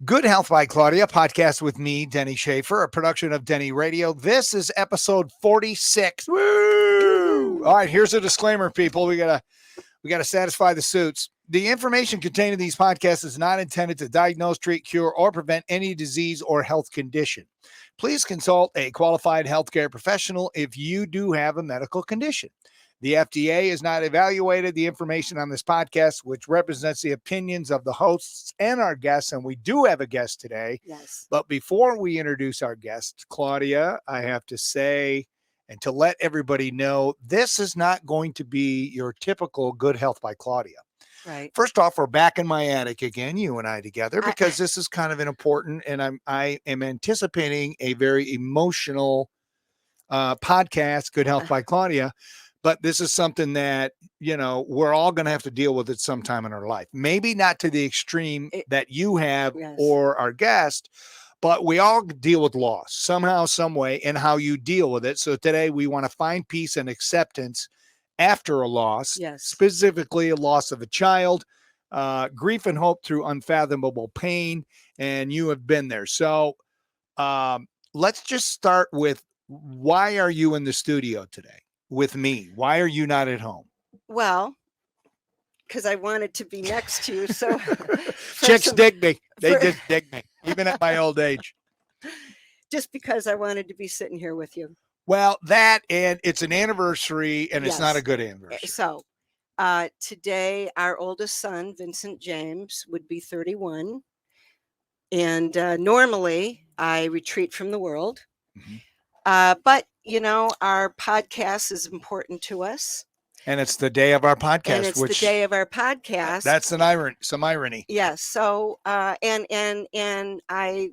Good Health by Claudia, podcast with me, Denny Schaefer, a production of Denny Radio. This is episode 46. Woo! All right, here's a disclaimer, people. We gotta satisfy the suits. The information contained in these podcasts is not intended to diagnose, treat, cure, or prevent any disease or health condition. Please consult a qualified healthcare professional if you do have a medical condition. The FDA has not evaluated the information on this podcast, which represents the opinions of the hosts and our guests. And we do have a guest today. Yes. But before we introduce our guest, Claudia, I have to say, and to let everybody know, this is not going to be your typical Good Health by Claudia. Right. First off, we're back in my attic again, you and I together, because this is kind of an important, and I am anticipating a very emotional podcast, Good Health by Claudia. But this is something that, we're all going to have to deal with at some time in our life. Maybe not to the extreme that you have or our guest, but we all deal with loss somehow, some way, and how you deal with it. So today we want to find peace and acceptance after a loss, specifically a loss of a child, grief and hope through unfathomable pain. And you have been there. So let's just start with, why are you in the studio today with me? Why are you not at home? Well, because I wanted to be next to you. So chicks dig me. They just dig me, even at my old age. Just because I wanted to be sitting here with you. Well, that, and it's an anniversary, and it's not a good anniversary. So today, our oldest son, Vincent James, would be 31. And normally I retreat from the world. Mm-hmm. But, our podcast is important to us. And it's the day of our podcast. And it's the day of our podcast. That's some irony. Yes. So, and I,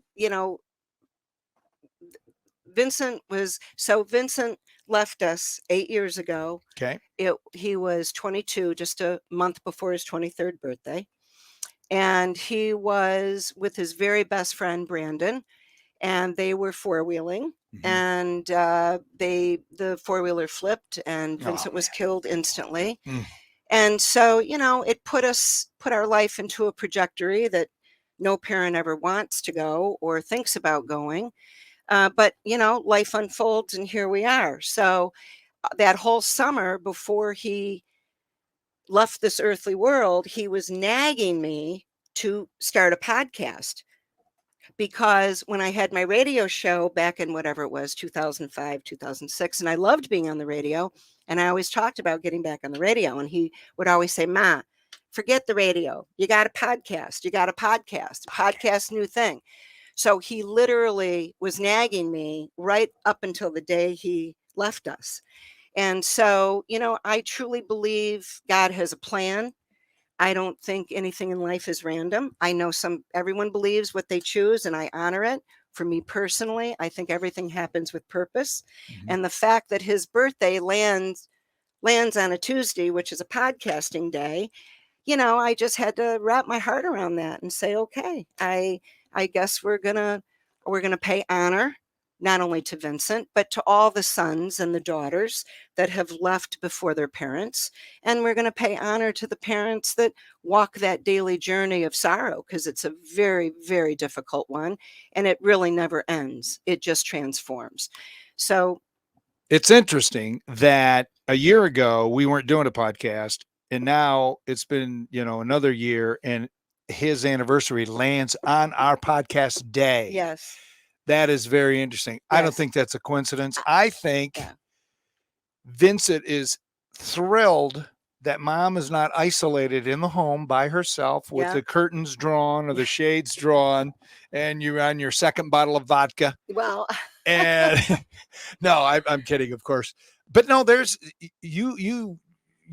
Vincent left us 8 years ago. Okay. He was 22, just a month before his 23rd birthday. And he was with his very best friend, Brandon, and they were four-wheeling. Mm-hmm. And the four-wheeler flipped, and Vincent was killed instantly. Mm. And so, it put our life into a trajectory that no parent ever wants to go or thinks about going. But, life unfolds, and here we are. So that whole summer before he left this earthly world, he was nagging me to start a podcast. Because when I had my radio show back in whatever it was, 2005, 2006, and I loved being on the radio, and I always talked about getting back on the radio, and he would always say, "Ma, forget the radio. You got a podcast. You got a podcast. A podcast, new thing." So he literally was nagging me right up until the day he left us. And so, I truly believe God has a plan. I don't think anything in life is random. I know everyone believes what they choose, and I honor it. For me personally, I think everything happens with purpose. Mm-hmm. And the fact that his birthday lands on a Tuesday, which is a podcasting day, I just had to wrap my heart around that and say, okay, I guess we're gonna pay honor not only to Vincent, but to all the sons and the daughters that have left before their parents. And we're going to pay honor to the parents that walk that daily journey of sorrow, because it's a very, very difficult one. And it really never ends. It just transforms. So it's interesting that a year ago we weren't doing a podcast, and now it's been, another year, and his anniversary lands on our podcast day. Yes. That is very interesting. Yes. I don't think that's a coincidence. I think Vincent is thrilled that mom is not isolated in the home by herself with the curtains drawn or the shades drawn, and you're on your second bottle of vodka. Well, and no, I'm kidding, of course. But no, there's you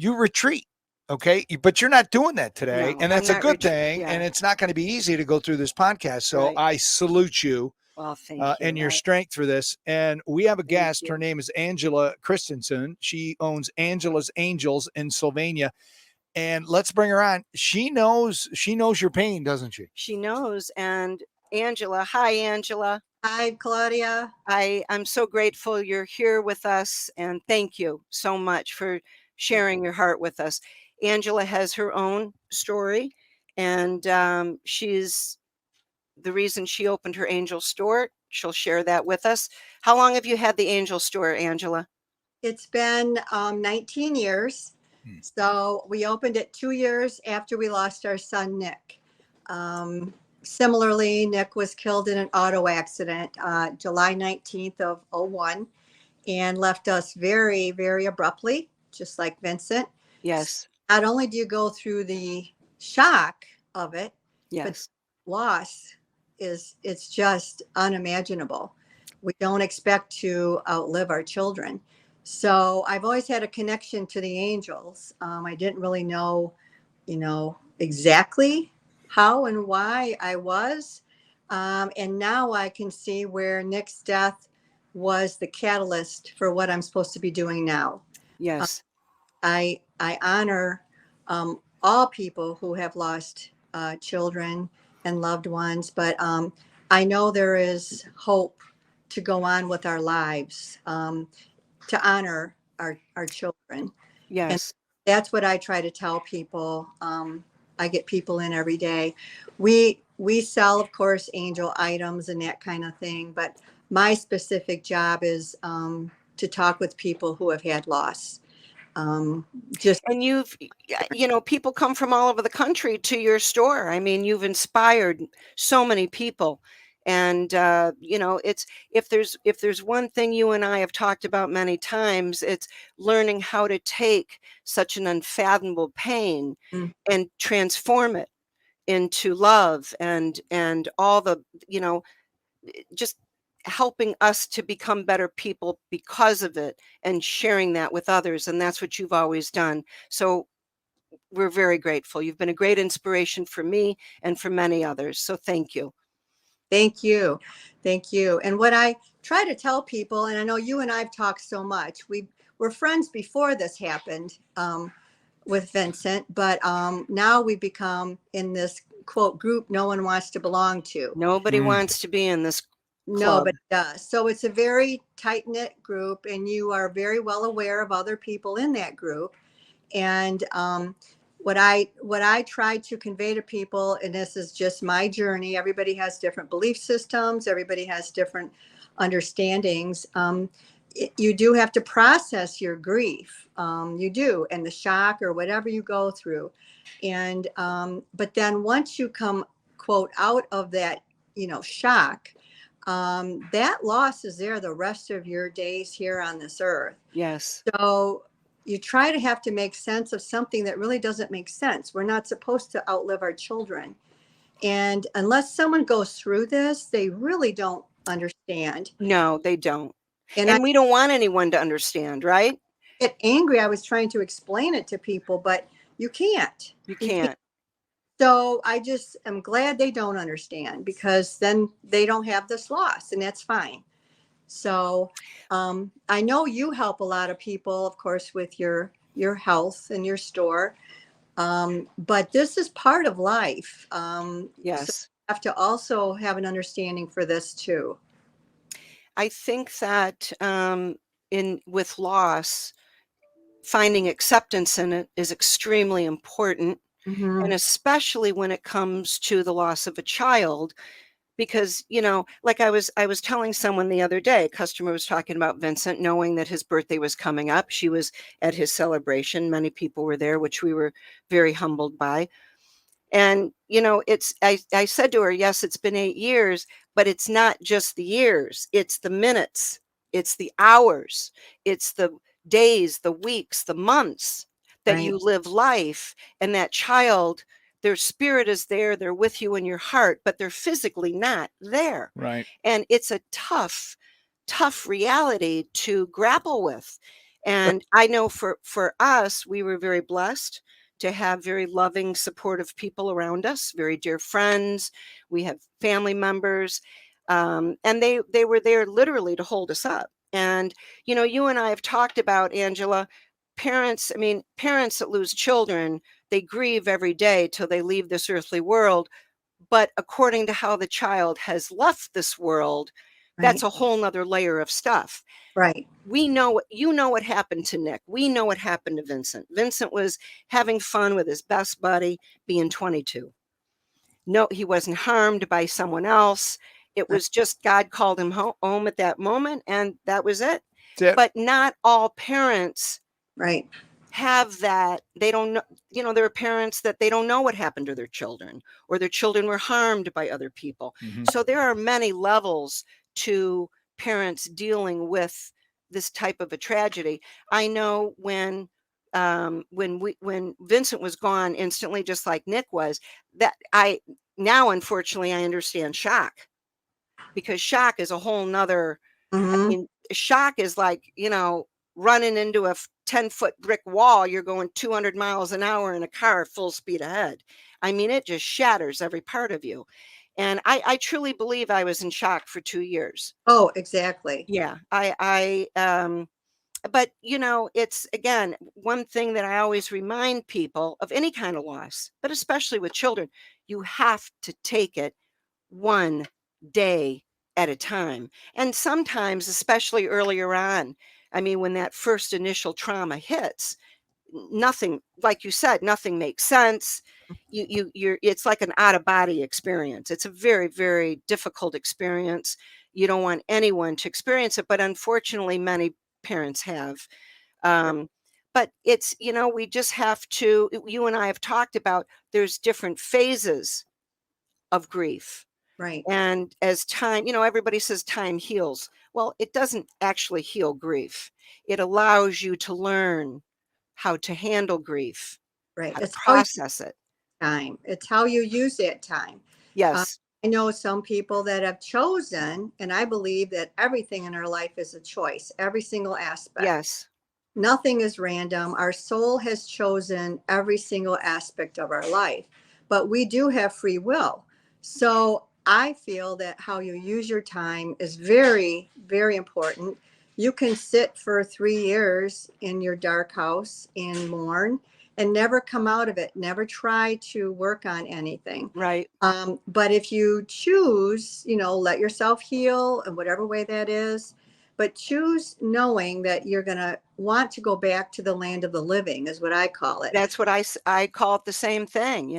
retreat. Okay. But you're not doing that today. No, and that's a good thing. Yeah. And it's not going to be easy to go through this podcast. So I salute you. Well, thank you. And your strength for this. And we have a guest. Her name is Angela Christensen. She owns Angela's Angels in Sylvania. And let's bring her on. She knows your pain, doesn't she? She knows. And Angela, hi, Angela. Hi, Claudia. I'm so grateful you're here with us. And thank you so much for sharing your heart with us. Angela has her own story, and she's the reason she opened her Angel store. She'll share that with us. How long have you had the Angel store, Angela? It's been 19 years. So we opened it 2 years after we lost our son, Nick. Similarly, Nick was killed in an auto accident July 19th of '01 and left us very, very abruptly, just like Vincent. Yes. Not only do you go through the shock of it, but Yes. loss it's just unimaginable. We don't expect to outlive our children. So I've always had a connection to the angels. I didn't really know, exactly how and why I was. And now I can see where Nick's death was the catalyst for what I'm supposed to be doing now. Yes. I honor all people who have lost children and loved ones, but I know there is hope to go on with our lives, to honor our children. And Yes. that's what I try to tell people. I get people in every day. We sell, of course, angel items and that kind of thing, but my specific job is to talk with people who have had loss. Just And people come from all over the country to your store. I mean, you've inspired so many people. And it's if there's one thing you and I have talked about many times, it's learning how to take such an unfathomable pain mm, and transform it into love and all the, just helping us to become better people because of it and sharing that with others. And that's what you've always done. So we're very grateful. You've been a great inspiration for me and for many others. So thank you. thank you. Thank you. And what I try to tell people, and I know you and I've talked so much, we were friends before this happened with Vincent, but now we become in this quote group no one wants to belong to. Nobody wants to be in this club. Nobody does. So it's a very tight knit group, and you are very well aware of other people in that group. And what I try to convey to people, and this is just my journey. Everybody has different belief systems. Everybody has different understandings. You do have to process your grief. You do, and the shock or whatever you go through. And but then once you come quote out of that, shock, that loss is there the rest of your days here on this earth. Yes. So you try to have to make sense of something that really doesn't make sense. We're not supposed to outlive our children. And unless someone goes through this, they really don't understand. No, they don't. And I And we don't want anyone to understand, right? get angry. I was trying to explain it to people, but you can't. You can't. So I just am glad they don't understand, because then they don't have this loss, and that's fine. So I know you help a lot of people, of course, with your health and your store. But this is part of life. So Yes. you have to also have an understanding for this too. I think that with loss, finding acceptance in it is extremely important. Mm-hmm. And especially when it comes to the loss of a child, because like I was telling someone the other day, a customer was talking about Vincent, knowing that his birthday was coming up. She was at his celebration. Many people were there, which we were very humbled by. And I said to her, yes, it's been 8 years, but it's not just the years, it's the minutes, it's the hours, it's the days, the weeks, the months that Right. you live life. And that child, their spirit is there, they're with you in your heart, but they're physically not there. Right. And it's a tough reality to grapple with. And I know for us, we were very blessed to have very loving, supportive people around us, very dear friends. We have family members, and they were there literally to hold us up. And you and I have talked about, Angela, parents. I mean, parents that lose children, they grieve every day till they leave this earthly world. But according to how the child has left this world, that's Right. a whole nother layer of stuff. Right. We know what happened to Nick. We know what happened to Vincent. Vincent was having fun with his best buddy, being 22. No, he wasn't harmed by someone else. It Right. was just God called him home at that moment, and that was it. That's it. But not all parents Right. have that. They don't know, there are parents that they don't know what happened to their children, or their children were harmed by other people. Mhm. So there are many levels to parents dealing with this type of a tragedy. I know when Vincent was gone instantly, just like Nick was, that I now unfortunately I understand shock, because shock is a whole nother. I Hmm. mean, shock is like, running into a 10-foot brick wall. You're going 200 miles an hour in a car full speed ahead. I mean, it just shatters every part of you. And I truly believe I was in shock for 2 years. Oh, exactly. Yeah. But it's, again, one thing that I always remind people of any kind of loss, but especially with children, you have to take it one day at a time. And sometimes, especially earlier on, I mean, when that first initial trauma hits, nothing, like you said, nothing makes sense. You're it's like an out of body experience. It's a very, very difficult experience. You don't want anyone to experience it, but unfortunately, many parents have. Um, but it's, we just have to, you and I have talked about, there's different phases of grief. Right. And as time, everybody says time heals. Well, it doesn't actually heal grief. It allows you to learn how to handle grief, Right. how to It's how you process it. time. It's how you use that time. Uh, Yes. I know some people that have chosen, and I believe that everything in our life is a choice, every single aspect. Yes. Nothing is random. Our soul has chosen every single aspect of our life, but we do have free will. So I feel that how you use your time is very, very important. You can sit for 3 years in your dark house and mourn and never come out of it, never try to work on anything. Right. But if you choose, let yourself heal in whatever way that is, but choose knowing that you're going to want to go back to the land of the living, is what I call it. That's what I call it, the same thing,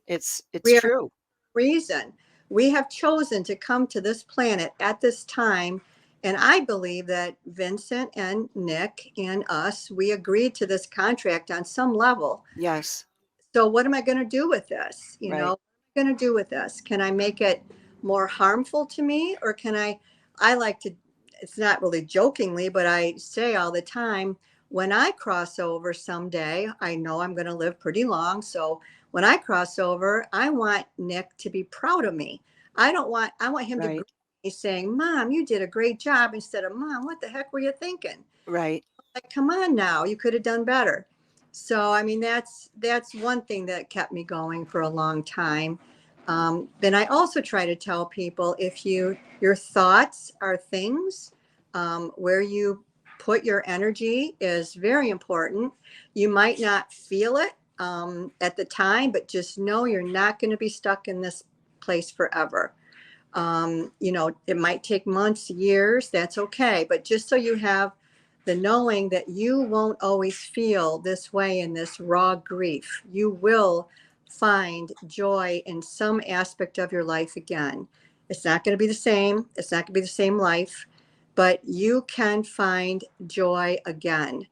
it's We are true. reason. We have chosen to come to this planet at this time. And I believe that Vincent and Nick and us, we agreed to this contract on some level. Yes. So what am I going to do with this? Right. What am I going to do with this? Can I make it more harmful to me, or can I like to, it's not really jokingly, but I say all the time, when I cross over someday, I know I'm going to live pretty long. So when I cross over, I want Nick to be proud of me. I want him to greet Right. me saying, Mom, you did a great job, instead of, Mom, what the heck were you thinking? Right. Like, come on now, you could have done better. So I mean, that's one thing that kept me going for a long time. Then I also try to tell people, if your thoughts are things, where you put your energy is very important. You might not feel it at the time, but just know you're not going to be stuck in this place forever. It might take months, years, that's okay. But just so you have the knowing that you won't always feel this way in this raw grief, you will find joy in some aspect of your life again. It's not going to be the same. It's not going to be the same life, but you can find joy again.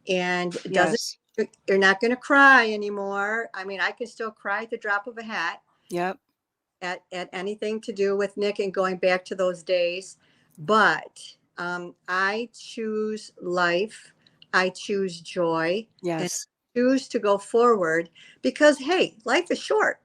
And it doesn't, Yes. you're not going to cry anymore. I mean, I can still cry at the drop of a hat Yep. at anything to do with Nick and going back to those days. But I choose life. I choose joy and Yes. choose to go forward because, hey, life is short.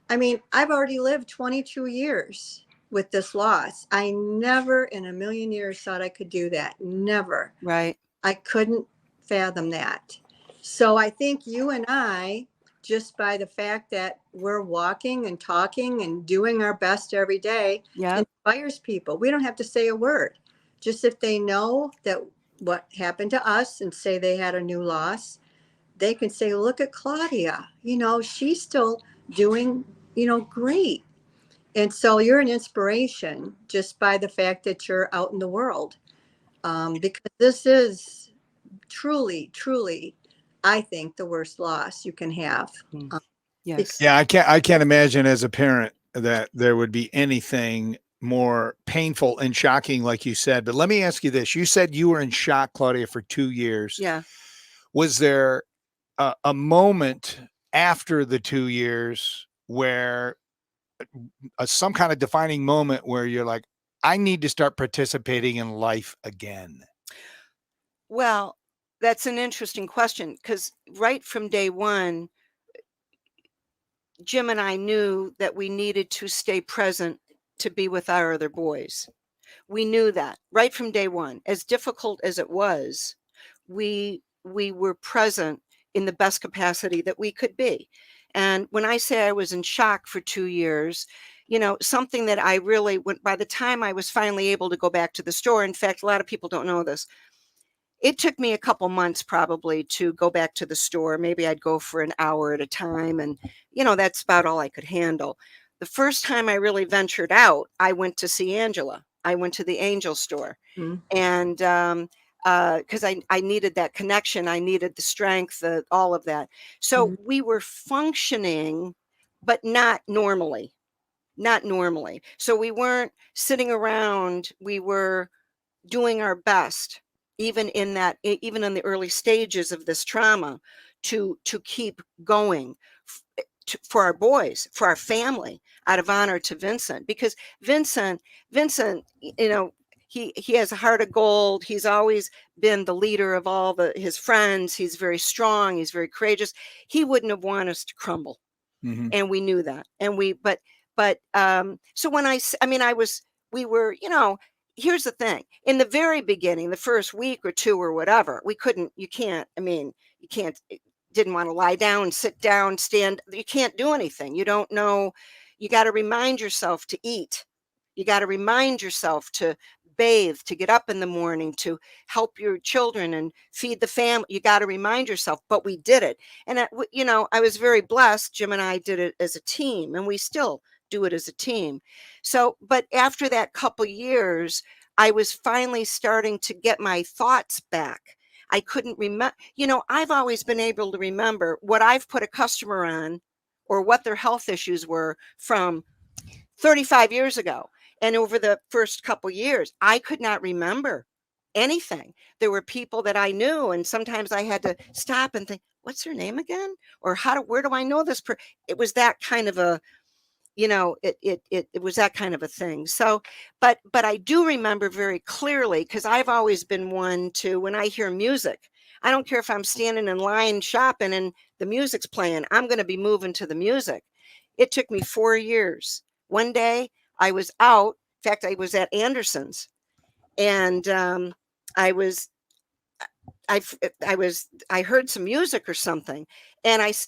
I mean, I've already lived 22 years with this loss. I never in a million years thought I could do that. Never. Right. I couldn't fathom that. So I think you and I, just by the fact that we're walking and talking and doing our best every day, Yep. inspires people. We don't have to say a word. Just if they know that what happened to us and say they had a new loss, they can say, look at Claudia, she's still doing, great. And so you're an inspiration just by the fact that you're out in the world. Because this is truly, truly, I think, the worst loss you can have. Mm. Um, because Yes. Yeah, I can't imagine as a parent that there would be anything more painful and shocking, like you said. But let me ask you this. You said you were in shock, Claudia, for 2 years. Yeah. Was there a moment after the 2 years where some kind of defining moment where you're like, I need to start participating in life again? Well, that's an interesting question because right from day one, Jim and I knew that we needed to stay present to be with our other boys. We knew that right from day one. As difficult as it was, we were present in the best capacity that we could be. And when I say I was in shock for 2 years, something that I really went by the time I was finally able to go back to the store. In fact, a lot of people don't know this. It took me a couple months probably to go back to the store. Maybe I'd go for an hour at a time, and, that's about all I could handle. The first time I really ventured out, I went to see Angela. I went to the Angel store, Mhm. and, 'cause I needed that connection, I needed the strength, all of that. So, Mhm. we were functioning, but not normally. So, we weren't sitting around, we were doing our best even in that even in the early stages of this trauma to keep going for our boys, for our family, out of honor to Vincent, because Vincent he has a heart of gold. He's always been the leader of all his friends. He's very strong, he's very courageous. He wouldn't have wanted us to crumble, Mhm. and we knew that. And so when I mean, we were, here's the thing. In the very beginning, the first week or two or whatever, we couldn't, you can't, I mean, you can't, didn't want to lie down, sit down, stand, you can't do anything. You don't know. You got to remind yourself to eat. You got to remind yourself to bathe, to get up in the morning, to help your children and feed the family. You got to remind yourself, but we did it. And, I was very blessed. Jim and I did it as a team, and we still do it as a team. So, but after that couple years, I was finally starting to get my thoughts back. I couldn't remember, I've always been able to remember what I've put a customer on or what their health issues were from 35 years ago. And over the first couple years, I could not remember anything. There were people that I knew, and sometimes I had to stop and think, what's her name again? Or where do I know this? It was that kind of a, it was that kind of a thing. So, but I do remember very clearly, because I've always been one to, when I hear music, I don't care if I'm standing in line shopping and the music's playing, I'm going to be moving to the music. It took me 4 years. One day I was out. In fact, I was at Anderson's, and I was, I heard some music or something, and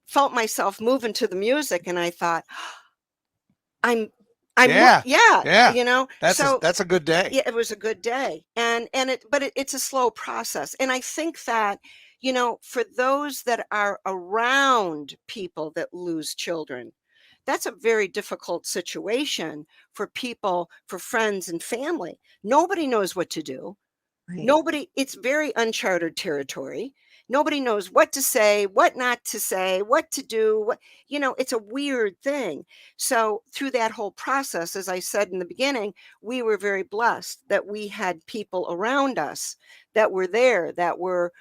felt myself moving to the music, and I thought, I'm Yeah. yeah, Yeah. so That's a good day. yeah, it was a good day. It's a slow process. And I think that, for those that are around people that lose children, that's a very difficult situation for people, for friends and family. Nobody knows what to do. Right. Nobody, it's very uncharted territory. Nobody knows what to say, what not to say, what to do, it's a weird thing. So through that whole process, as I said in the beginning, we were very blessed that we had people around us that were there, that were,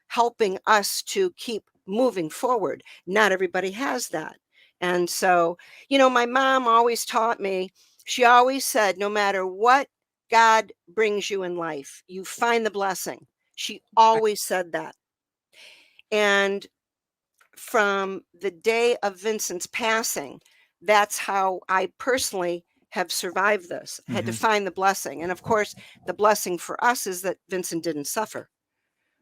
helping us to keep moving forward. Not everybody has that. And so, my mom always taught me, she always said, no matter what God brings you in life, you find the blessing. She always said that. And from the day of Vincent's passing, that's how I personally have survived this, had to Mhm. find the blessing. And of course, the blessing for us is that Vincent didn't suffer.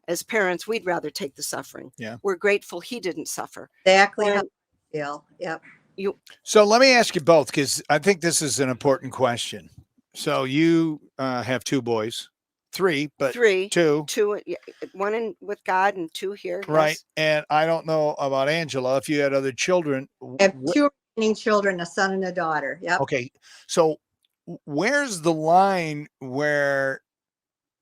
As parents, we'd rather take the suffering. Yeah. We're grateful he didn't suffer. Exactly how And I feel. Yep. you, So let me ask you both, because I think this is an important question. So you have 2 boys, 3, but three, 2, one with God and two here. right? Yes. And I don't know about Angela, if you had other children. I have two remaining children, a son and a daughter. Yep. Okay. So where's the line where,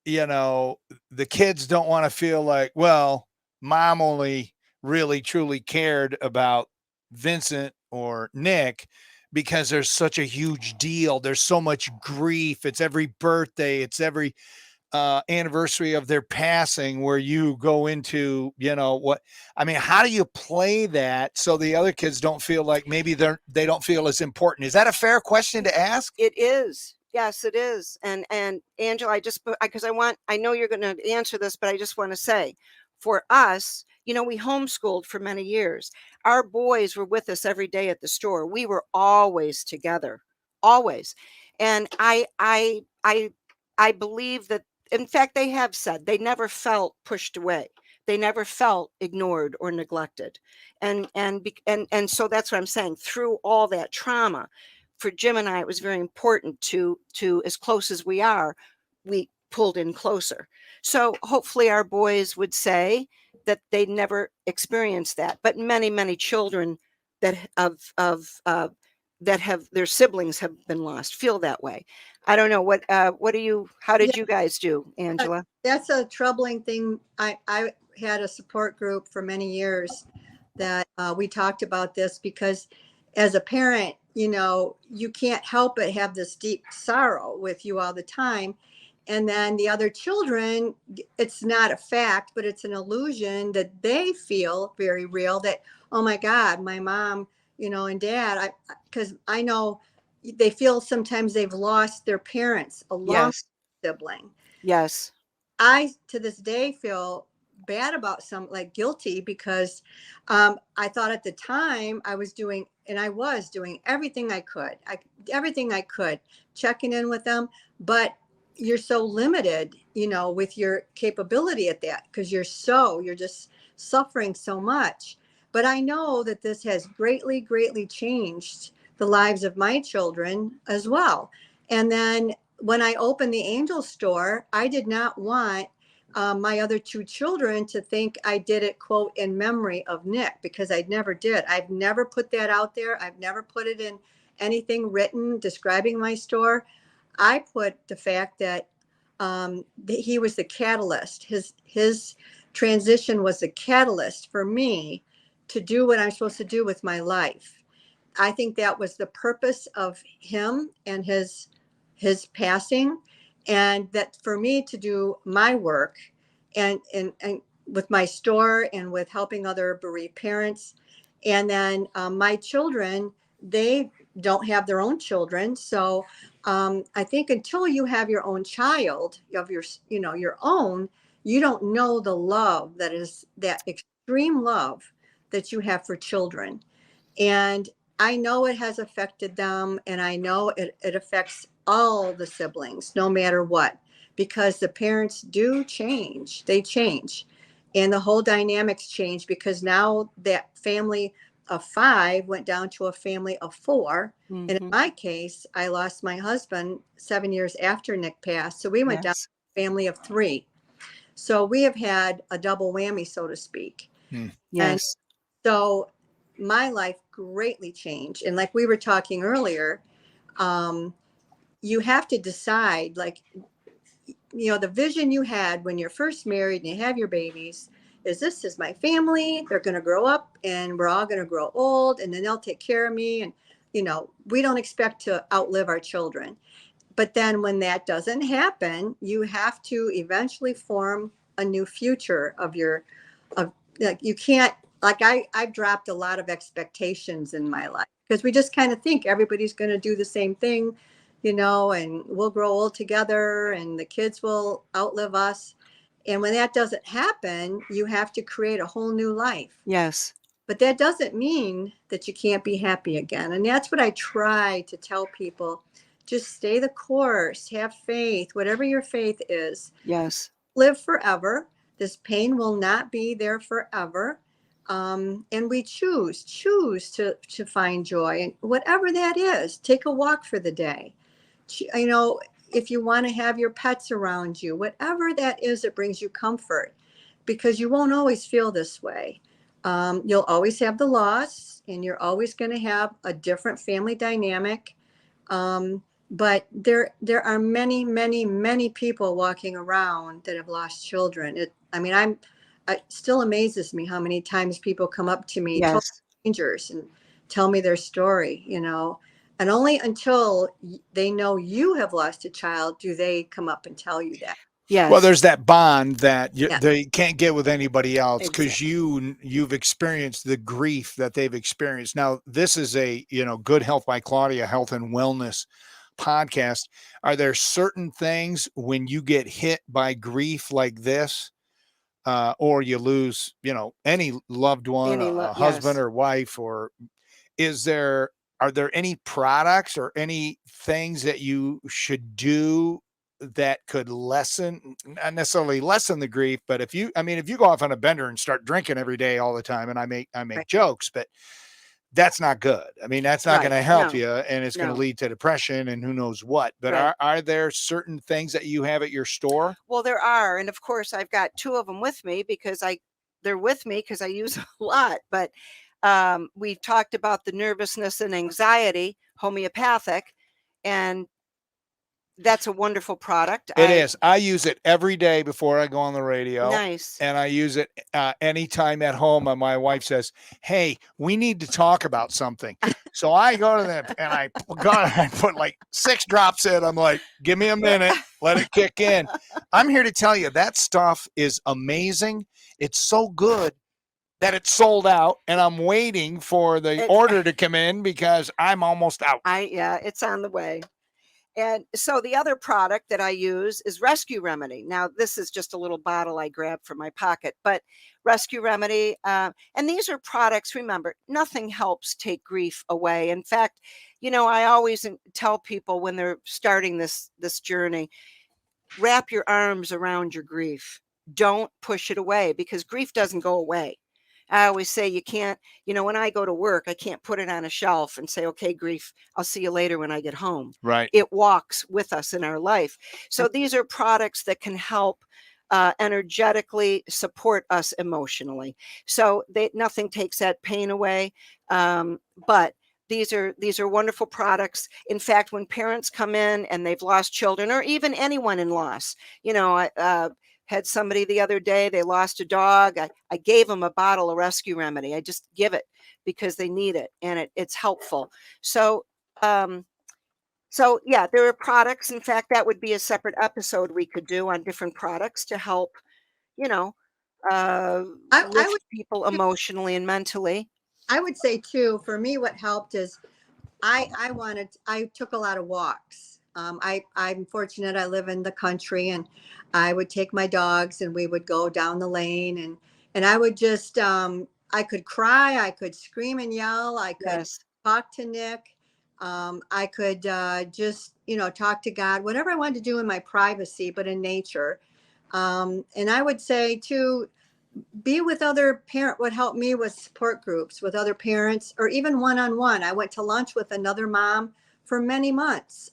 the kids don't want to feel like, well, mom only really truly cared about Vincent or Nick, because there's such a huge deal. There's so much grief. It's every birthday. It's every anniversary of their passing where you go into, how do you play that so the other kids don't feel like maybe they don't feel as important? Is that a fair question to ask? It is. Yes, it is. And Angela, I know you're going to answer this, but I just want to say, for us, we homeschooled for many years. Our boys were with us every day at the store. We were always together, always. And I believe that, in fact, they have said they never felt pushed away. They never felt ignored or neglected. And so that's what I'm saying. Through all that trauma, for Jim and I, it was very important to as close as we are, we pulled in closer. So hopefully our boys would say that they never experienced that, but many children that have their siblings have been lost feel that way. I don't know how did you guys do, Angela? That's a troubling thing. I had a support group for many years that we talked about this, because as a parent, you can't help but have this deep sorrow with you all the time. And then the other children, it's not a fact, but it's an illusion that they feel very real, that, oh my God, my mom, and dad, because I know they feel sometimes they've lost their parents along Yes. sibling. Yes. I, to this day, feel bad about guilty, because I thought at the time I was doing everything I could, checking in with them. But you're so limited, with your capability at that, because you're just suffering so much. But I know that this has greatly changed the lives of my children as well. And then when I opened the Angel store, I did not want my other two children to think I did it, quote, in memory of Nick, because I never did. I've never put that out there. I've never put it in anything written describing my store. I put the fact that he was the catalyst. His transition was the catalyst for me to do what I'm supposed to do with my life. I think that was the purpose of him and his passing, and that for me to do my work and with my store and with helping other bereaved parents. And then my children, they don't have their own children. So I think until you have your own child of your own, you don't know the love that is that extreme love that you have for children. And I know it has affected them, and I know it affects all the siblings, no matter what, because the parents do change. They change. And the whole dynamics change, because now that family of 5 went down to a family of 4. Mm-hmm. And in my case, I lost my husband 7 years after Nick passed. So we went down to a family of 3. So we have had a double whammy, so to speak. Yes. And so my life greatly changed. And like we were talking earlier, you have to decide, the vision you had when you're first married and you have your babies is, this is my family. They're going to grow up and we're all going to grow old, and then they'll take care of me. And, we don't expect to outlive our children. But then when that doesn't happen, you have to eventually form a new future you can't, I've dropped a lot of expectations in my life, because we just kind of think everybody's going to do the same thing, and we'll grow old together and the kids will outlive us. And when that doesn't happen, you have to create a whole new life. Yes. But that doesn't mean that you can't be happy again. And that's what I try to tell people. Just stay the course, have faith, whatever your faith is. Yes. Live forever. This pain will not be there forever. And we choose to find joy. And whatever that is, take a walk for the day. If you want to have your pets around you, whatever that is that brings you comfort, because you won't always feel this way. You'll always have the loss, and you're always going to have a different family dynamic. But there are many people walking around that have lost children. It still amazes me how many times people come up to me, Yes. total strangers, and tell me their story. And only until they know you have lost a child do they come up and tell you that. Yes. Well, there's that bond that Yeah. they can't get with anybody else because Exactly. you've experienced the grief that they've experienced. Now, this is a Good Health by Claudia health and wellness podcast. Are there certain things when you get hit by grief like this, or you lose, any loved one, a husband Yes. or wife, or are there any products or any things that you should do that could not necessarily lessen the grief, but if you go off on a bender and start drinking every day all the time, and I make Right. jokes, but that's not good. I mean, that's not going Right. to help No. you, and it's going to No. lead to depression and who knows what. But Right. are there certain things that you have at your store? Well, there are, and of course, I've got 2 of them with me because they're with me because I use a lot. But we've talked about the nervousness and anxiety, homeopathic, and that's a wonderful product. It is. I use it every day before I go on the radio. Nice. And I use it anytime at home. And my wife says, "Hey, we need to talk about something." So I go to them and I put like 6 drops in. I'm like, "Give me a minute, let it kick in." I'm here to tell you that stuff is amazing. It's so good that it's sold out, and I'm waiting for the order to come in because I'm almost out. Yeah, it's on the way. And so the other product that I use is Rescue Remedy. Now, this is just a little bottle I grabbed from my pocket, but Rescue Remedy, and these are products, remember, nothing helps take grief away. In fact, I always tell people when they're starting this journey, wrap your arms around your grief. Don't push it away because grief doesn't go away. I always say you can't, when I go to work, I can't put it on a shelf and say, okay, grief, I'll see you later when I get home. Right. It walks with us in our life. So these are products that can help energetically support us emotionally. So nothing takes that pain away. But these are wonderful products. In fact, when parents come in and they've lost children, or even anyone in loss, I had somebody the other day, they lost a dog. I gave them a bottle of Rescue Remedy. I just give it because they need it, and it's helpful. So, yeah, there are products. In fact, that would be a separate episode we could do on different products to help, you know, uh, I lift would people emotionally and mentally. I would say too, for me, what helped is I took a lot of walks. I'm fortunate. I live in the country, and I would take my dogs, and we would go down the lane, and I would just, I could cry, I could scream and yell, I could Yes. talk to Nick. I could just, talk to God, whatever I wanted to do in my privacy, but in nature. And I would say too, be with other what helped me was support groups with other parents, or even one-on-one. I went to lunch with another mom for many months.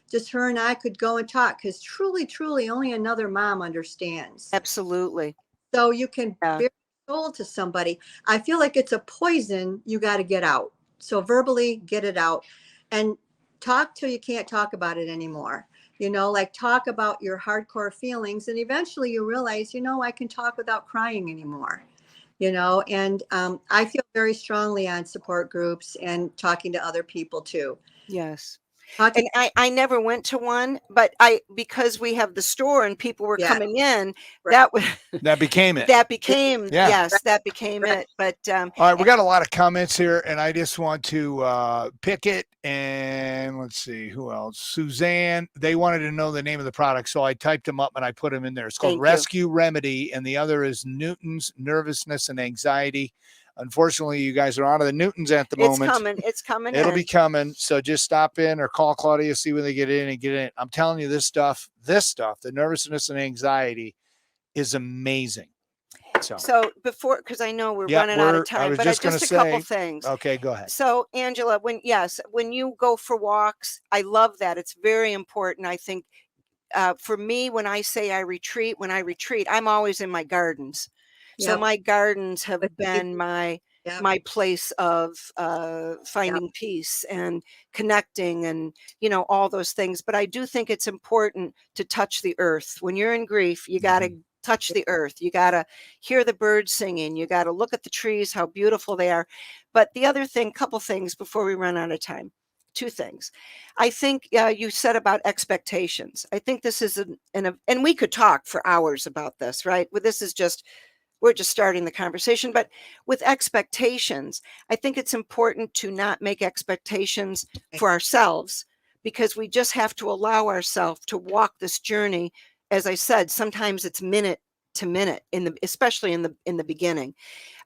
Just her and I could go and talk, because truly only another mom understands. Absolutely. So you can Yeah. bare soul to somebody. I feel like it's a poison you got to get out. So verbally get it out, and talk till you can't talk about it anymore. Like talk about your hardcore feelings, and eventually you realize, I can talk without crying anymore. And I feel very strongly on support groups and talking to other people too. Yes. Talking, And I never went to one, but because we have the store and people were Yeah. coming in, Right. that was That became it. that became Yeah. yes, that became Right. it. But All right, we got a lot of comments here, and I just want to pick it. And let's see who else. Suzanne, they wanted to know the name of the product, so I typed them up and I put them in there. It's called Thank you. Rescue Remedy, and the other is Newton's Nervousness and Anxiety. Unfortunately, you guys are out of the Newtons at the moment. It's coming It'll in. be coming. So just stop in or call Claudia, see when they get in and get in. I'm telling you, this stuff, the nervousness and anxiety is amazing. So before, because I know we're Yeah, running out of I time, was but just gonna just a couple say- things. Okay, go ahead. So Angela, when you go for walks, I love that. It's very important. I think for me, when I say I retreat, I'm always in my gardens. So Yep. my gardens have But you- been my Yep. place of finding peace and connecting, and all those things. But I do think it's important to touch the earth. When you're in grief, you got to touch the earth. You got to hear the birds singing. You got to look at the trees, how beautiful they are. But the other thing, couple things before we run out of time. two things. I think you said about expectations. I think this is and we could talk for hours about this, right? Well, this is just, we're just starting the conversation, but with expectations, I think it's important to not make expectations for ourselves, because we just have to allow ourselves to walk this journey. As I said, sometimes it's minute to minute, especially in the beginning.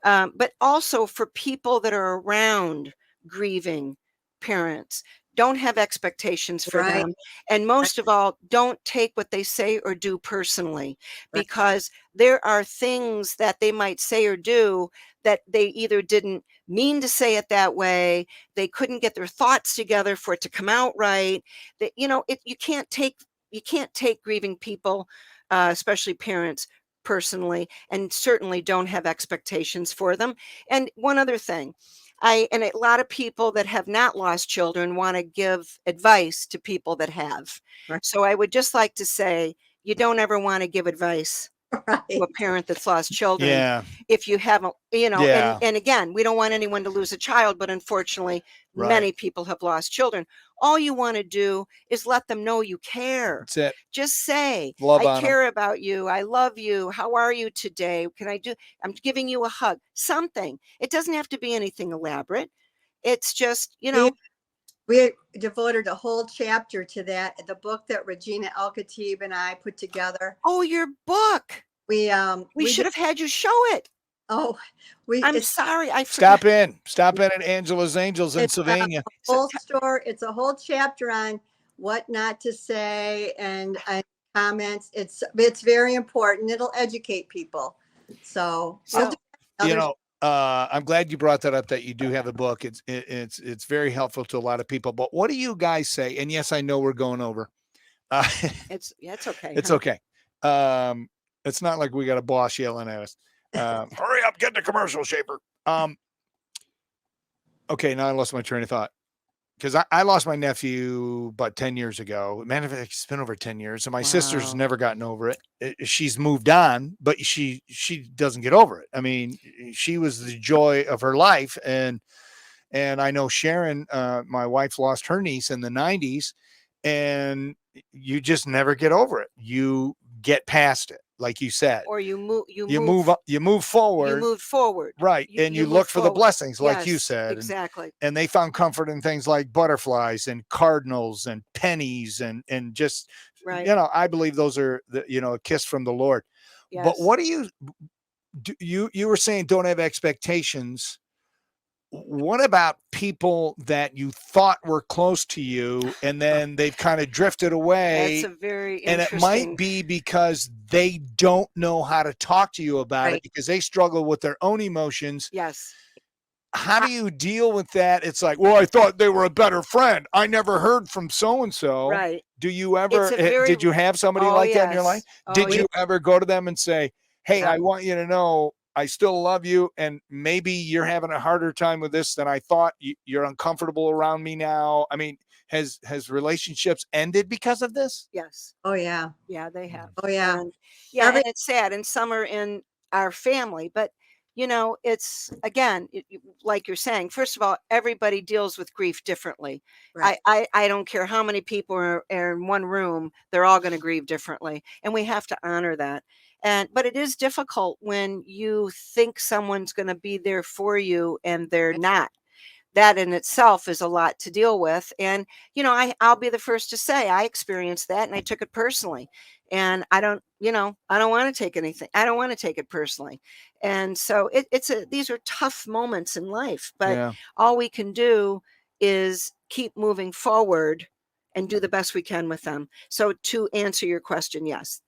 But also for people that are around grieving parents, don't have expectations for Right. them. And most of all, don't take what they say or do personally, Right. because there are things that they might say or do that they either didn't mean to say it that way, they couldn't get their thoughts together for it to come out right. That, you can't take grieving people, especially parents, personally, and certainly don't have expectations for them. And one other thing, and a lot of people that have not lost children want to give advice to people that have. Right. So I would just like to say, you don't ever want to give advice to a Right. parent that's lost children. Yeah. If you haven't, Yeah. and again, we don't want anyone to lose a child, but unfortunately, Right. many people have lost children. All you want to do is let them know you care. That's it. Just say, Love I on 'em. care about you. I love you. How are you today? I'm giving you a hug. Something. It doesn't have to be anything elaborate. It's just, We devoted a whole chapter to that, the book that Regina El-Khatib and I put together. Oh, your book. We should have had you show it. Oh, I'm sorry. I forgot. Stop in at Angela's Angels in Sylvania. It's a whole chapter on what not to say and comments. It's very important. It'll educate people. So we'll do another. I'm glad you brought that up, that you do have a book. It's very helpful to a lot of people. But what do you guys say? And yes, I know we're going over. It's okay. It's okay. It's not like we got a boss yelling at us. Hurry up, get the commercial, Shaper. Okay, now I lost my train of thought, because I lost my nephew about 10 years ago. Man, it's been over 10 years. And my sister's never gotten over it. She's moved on, but she doesn't get over it. I mean, she was the joy of her life. And I know Sharon, my wife, lost her niece in the 90s, and you just never get over it. You get past it, like you said, or you move forward. You move forward, right? And you look for the blessings, like you said. Exactly. And they found comfort in things like butterflies and cardinals and pennies and just, right. I believe those are a kiss from the Lord. Yes. But what you were saying, don't have expectations. What about people that you thought were close to you and then they've kind of drifted away? That's a very interesting. And it might be because they don't know how to talk to you about it, because they struggle with their own emotions. Yes. How do you deal with that? It's like, well, I thought they were a better friend. I never heard from so-and-so. Right. Do you ever, did you have somebody like that in your life? Did you ever go to them and say, hey, I want you to know I still love you, and maybe you're having a harder time with this than I thought. You're uncomfortable around me now. I mean, has relationships ended because of this? Yes. Oh yeah. Yeah, they have. Oh yeah. And, and it's sad. And some are in our family, but it's, again, like you're saying, first of all, everybody deals with grief differently. Right. I don't care how many people are in one room, they're all going to grieve differently. And we have to honor that. But it is difficult when you think someone's going to be there for you and they're not. That in itself is a lot to deal with. And, I'll be the first to say I experienced that and I took it personally. And I don't want to take anything. I don't want to take it personally. And so these are tough moments in life, but all we can do is keep moving forward and do the best we can with them. So to answer your question, yes.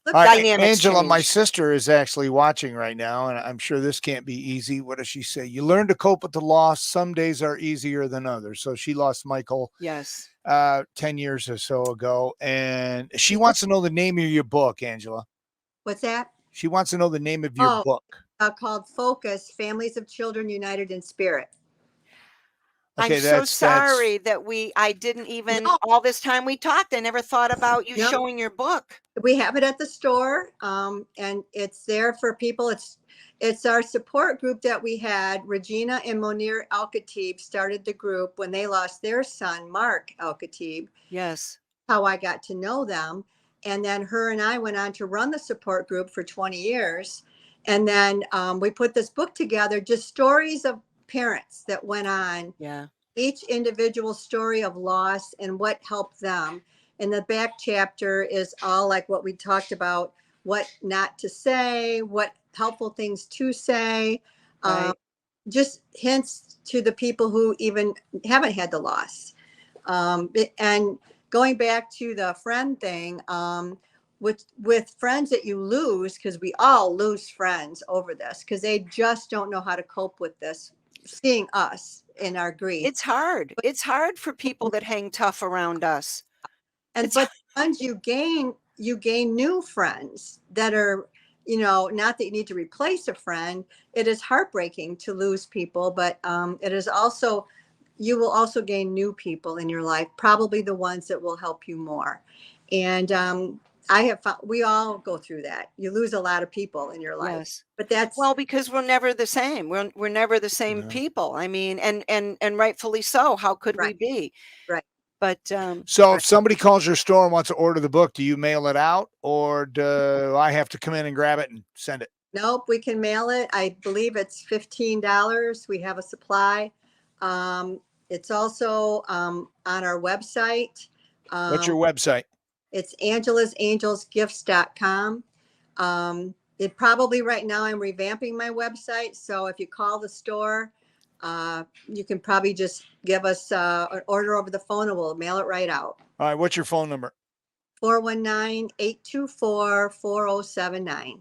Angela, change. my sister is actually watching right now, and I'm sure this can't be easy. What does she say? You learn to cope with the loss. Some days are easier than others. So she lost Michael 10 years or so ago, and she wants to know the name of your book, Angela. What's that? She wants to know the name of your book. Called Focus, Families of Children United in Spirit. I'm Okay, so that's sorry that I didn't even, No, all this time we talked, I never thought about you no, showing your book. we have it at the store, and it's there for people. It's our support group that we had. Regina and Monir Al-Khatib started the group when they lost their son, Mark Al-Khatib. Yes. How I got to know them. And then her and I went on to run the support group for 20 years. And then we put this book together, just stories of parents that went on, Yeah. each individual story of loss and what helped them. And the back chapter is all like what we talked about, what not to say, what helpful things to say, Right. just hints to the people who even haven't had the loss. And going back to the friend thing, with friends that you lose, because we all lose friends over this, because they just don't know how to cope with this, seeing us in our grief. It's hard. It's hard for people that hang tough around us. And but the ones you gain new friends that are, not that you need to replace a friend. It is heartbreaking to lose people, but it is also, you will also gain new people in your life, probably the ones that will help you more. And I have found we all go through that. You lose a lot of people in your life, Yes. but that's Well, because we're never the same. We're never the same No. people. I mean, and rightfully so. How could we right, be? right. But So if somebody calls your store and wants to order the book, do you mail it out, or do I have to come in and grab it and send it? Nope, we can mail it. I believe it's $15. We have a supply. It's also on our website. What's your website? It's angelasangelsgifts.com. It probably right now I'm revamping my website. So if you call the store, you can probably just give us an order over the phone and we'll mail it right out. All right, what's your phone number? 419-824-4079.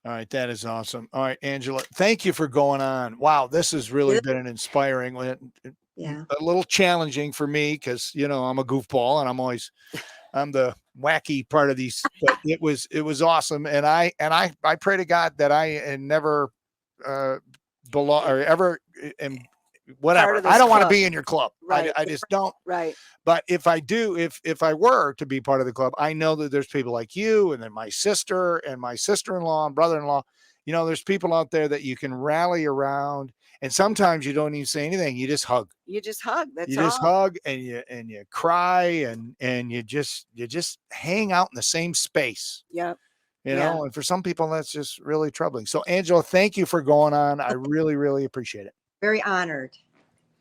All right, that is awesome. All right, Angela, thank you for going on. Wow, this has really been an inspiring, Yeah. a little challenging for me because I'm a goofball and I'm the wacky part of these. But it was awesome, and I pray to God that I never belong or ever am whatever. I don't want to be in your club. Right. I just don't. Right. But if I do, if I were to be part of the club, I know that there's people like you and then my sister and my sister-in-law and brother-in-law. There's people out there that you can rally around. And sometimes you don't even say anything. You just hug. You just hug. That's You all. just hug and you cry and you just hang out in the same space. Yep. And for some people that's just really troubling. So Angela, thank you for going on. I really, really appreciate it. Very honored.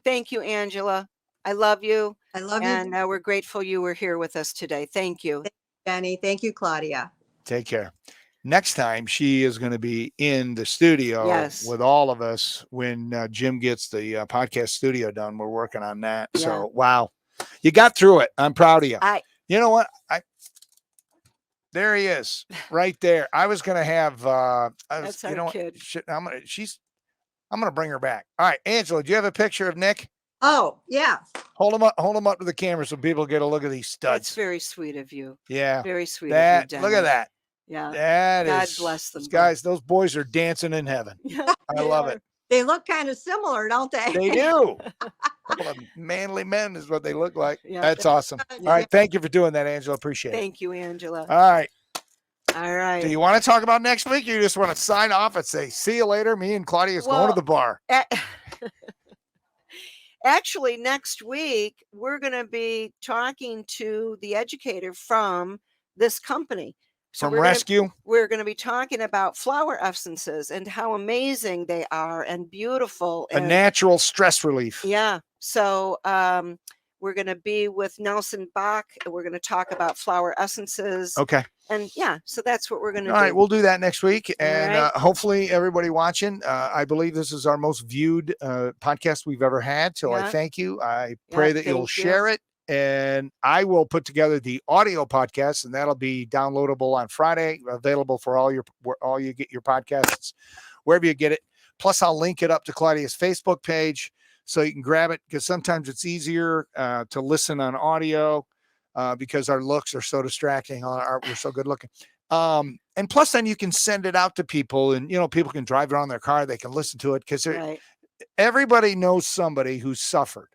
Thank you, Angela. I love you. I love you. And we're grateful you were here with us today. Thank you. Thank you, Jenny. Thank you, Claudia. Take care. Next time she is going to be in the studio with all of us when Jim gets the podcast studio done. We're working on that. Yeah. So, wow, you got through it. I'm proud of you. You know what? There he is right there. I was going to have, That's our kid. I'm going to bring her back. All right. Angela, do you have a picture of Nick? Oh, yeah. Hold him up to the camera so people get a look at these studs. That's very sweet of you. Yeah. Very sweet of you, Dennis. Look at that. Yeah. God bless them. Guys, those boys are dancing in heaven. I love it. They look kind of similar, don't they? They do. Couple of manly men is what they look like. Yeah. That's awesome. All right. Thank you for doing that, Angela. Appreciate it. Thank you, Angela. All right. All right. Do you want to talk about next week? Or you just want to sign off and say, see you later. Me and Claudia is going to the bar. Actually, next week, we're going to be talking to the educator from this company. So From Rescue? We're going to be talking about flower essences and how amazing they are and beautiful. A natural stress relief. Yeah. So we're going to be with Nelson Bach. And we're going to talk about flower essences. Okay. And so that's what we're going to do. All right. We'll do that next week. And right. Hopefully everybody watching, I believe this is our most viewed podcast we've ever had. So I thank you. I pray that you'll share it. And I will put together the audio podcast, and that'll be downloadable on Friday, available for all you get your podcasts, wherever you get it. Plus, I'll link it up to Claudia's Facebook page so you can grab it, because sometimes it's easier to listen on audio because our looks are so distracting. We're so good looking. And plus, then you can send it out to people, and people can drive around their car. They can listen to it because everybody knows somebody who's suffered.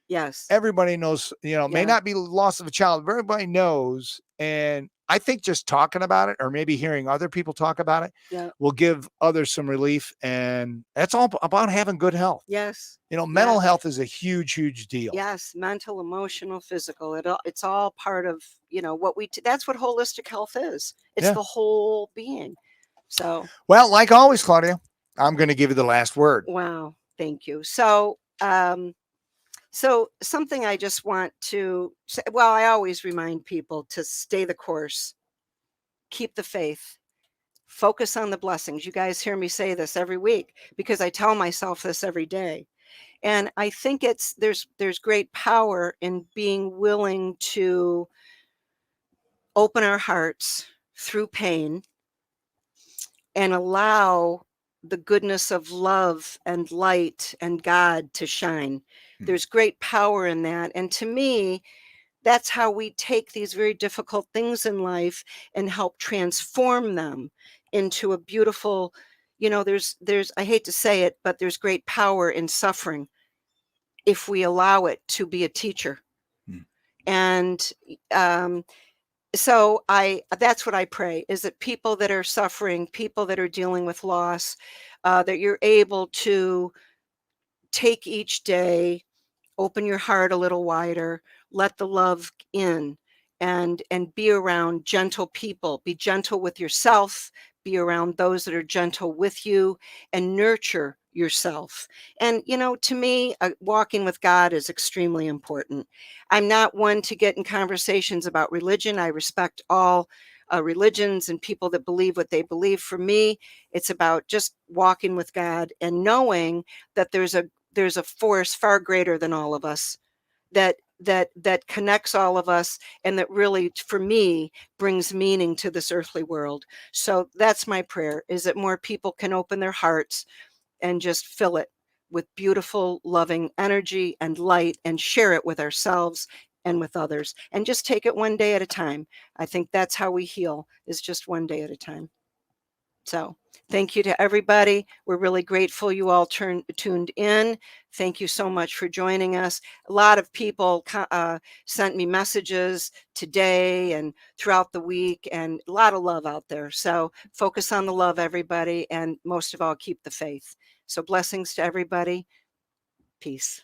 Yes. Everybody knows, may Yeah. not be loss of a child, but everybody knows. And I think just talking about it, or maybe hearing other people talk about it, Yeah. will give others some relief. And that's all about having good health. Yes. Mental Yes. health is a huge, huge deal. Yes. Mental, emotional, physical. It's all part of, what that's what holistic health is. It's Yeah. the whole being. So, Well, like always, Claudia, I'm going to give you the last word. wow. Thank you. So, something I just want to say, well, I always remind people to stay the course, keep the faith, focus on the blessings. You guys hear me say this every week because I tell myself this every day. And I think there's great power in being willing to open our hearts through pain and allow the goodness of love and light and God to shine. There's great power in that. And to me, that's how we take these very difficult things in life and help transform them into a beautiful, there's I hate to say it, but there's great power in suffering if we allow it to be a teacher. And so that's what I pray, is that people that are suffering, people that are dealing with loss, that you're able to take each day, open your heart a little wider, let the love in, and be around gentle people. Be gentle with yourself, be around those that are gentle with you, and nurture yourself. And to me, walking with God is extremely important. I'm not one to get in conversations about religion. I respect all religions and people that believe what they believe. For me, it's about just walking with God and knowing that there's a force far greater than all of us that connects all of us, and that really, for me, brings meaning to this earthly world. So that's my prayer, is that more people can open their hearts and just fill it with beautiful, loving energy and light, and share it with ourselves and with others, and just take it one day at a time. I think that's how we heal, is just one day at a time. So thank you to everybody. We're really grateful you all tuned in. Thank you so much for joining us. A lot of people sent me messages today and throughout the week, and a lot of love out there. So focus on the love, everybody, and most of all, keep the faith. So blessings to everybody. Peace.